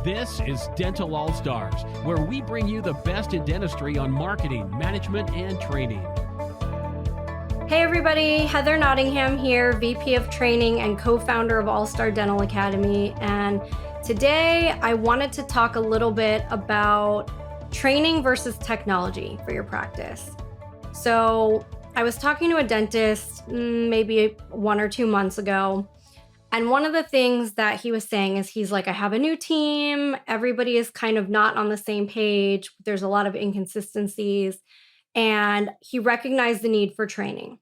This is Dental All-Stars, where we bring you the best in dentistry on marketing, management, and training. Hey everybody, Heather Nottingham here, VP of Training and co-founder of All-Star Dental Academy. And today I wanted to talk a little bit about training versus technology for your practice. So I was talking to a dentist maybe 1 or 2 months ago. And one of the things that he was saying is he's like, I have a new team. Everybody is kind of not on the same page. There's a lot of inconsistencies. And he recognized the need for training.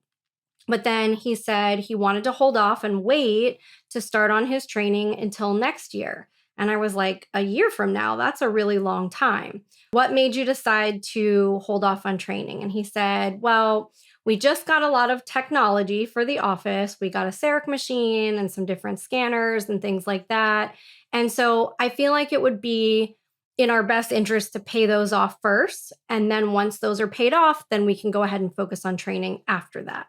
But then he said he wanted to hold off and wait to start on his training until next year. And I was like, a year from now, that's a really long time. What made you decide to hold off on training? And he said, well, we just got a lot of technology for the office. We got a CEREC machine and some different scanners and things like that. And so I feel like it would be in our best interest to pay those off first. And then once those are paid off, then we can go ahead and focus on training after that.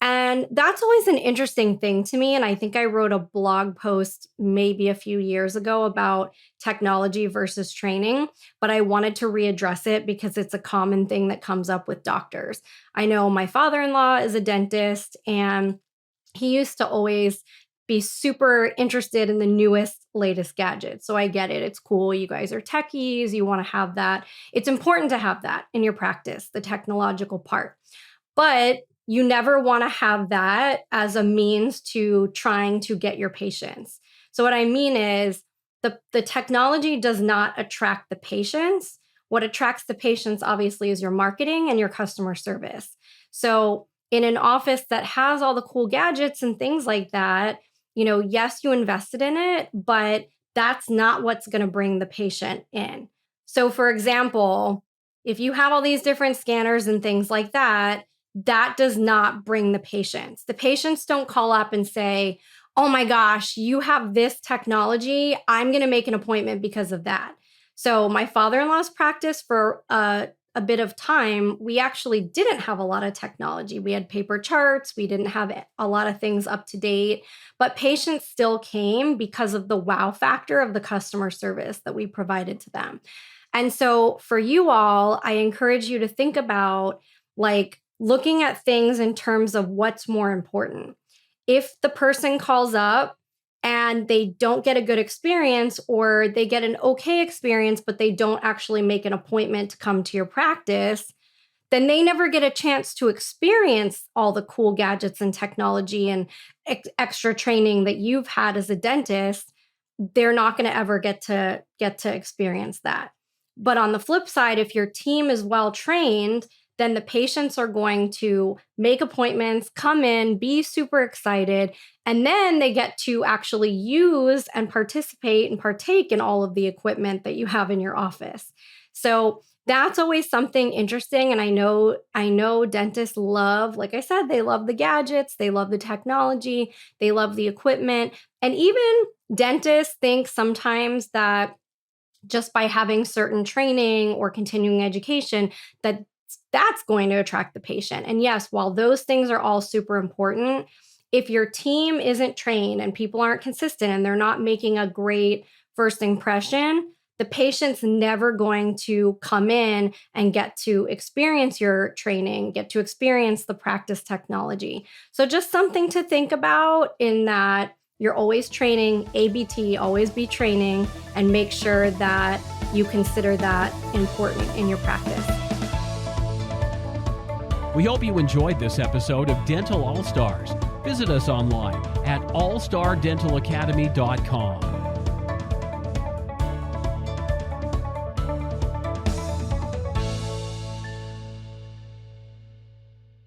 And that's always an interesting thing to me. And I think I wrote a blog post maybe a few years ago about technology versus training, but I wanted to readdress it because it's a common thing that comes up with doctors. I know my father-in-law is a dentist, and he used to always be super interested in the newest, latest gadgets. So I get it. It's cool. You guys are techies. You want to have that. It's important to have that in your practice, the technological part. But you never want to have that as a means to trying to get your patients. So what I mean is the technology does not attract the patients. What attracts the patients, obviously, is your marketing and your customer service. So in an office that has all the cool gadgets and things like that, yes, you invested in it, but that's not what's going to bring the patient in. So for example, if you have all these different scanners and things like that, that does not bring the patients. The patients don't call up and say, oh my gosh, you have this technology. I'm going to make an appointment because of that. So my father-in-law's practice for a bit of time, we actually didn't have a lot of technology. We had paper charts. We didn't have a lot of things up to date, but patients still came because of the wow factor of the customer service that we provided to them. And so for you all, I encourage you to think about looking at things in terms of what's more important. If the person calls up and they don't get a good experience, or they get an okay experience, but they don't actually make an appointment to come to your practice, then they never get a chance to experience all the cool gadgets and technology and extra training that you've had as a dentist. They're not going to ever get to experience that. But on the flip side, if your team is well trained, then the patients are going to make appointments, come in, be super excited, and then they get to actually use and participate and partake in all of the equipment that you have in your office. So that's always something interesting. And I know dentists love, like I said, they love the gadgets, they love the technology, they love the equipment. And even dentists think sometimes that just by having certain training or continuing education, that's going to attract the patient. And yes, while those things are all super important, if your team isn't trained and people aren't consistent and they're not making a great first impression, the patient's never going to come in and get to experience your training, get to experience the practice technology. So just something to think about in that you're always training, ABT, always be training, and make sure that you consider that important in your practice. We hope you enjoyed this episode of Dental All-Stars. Visit us online at allstardentalacademy.com.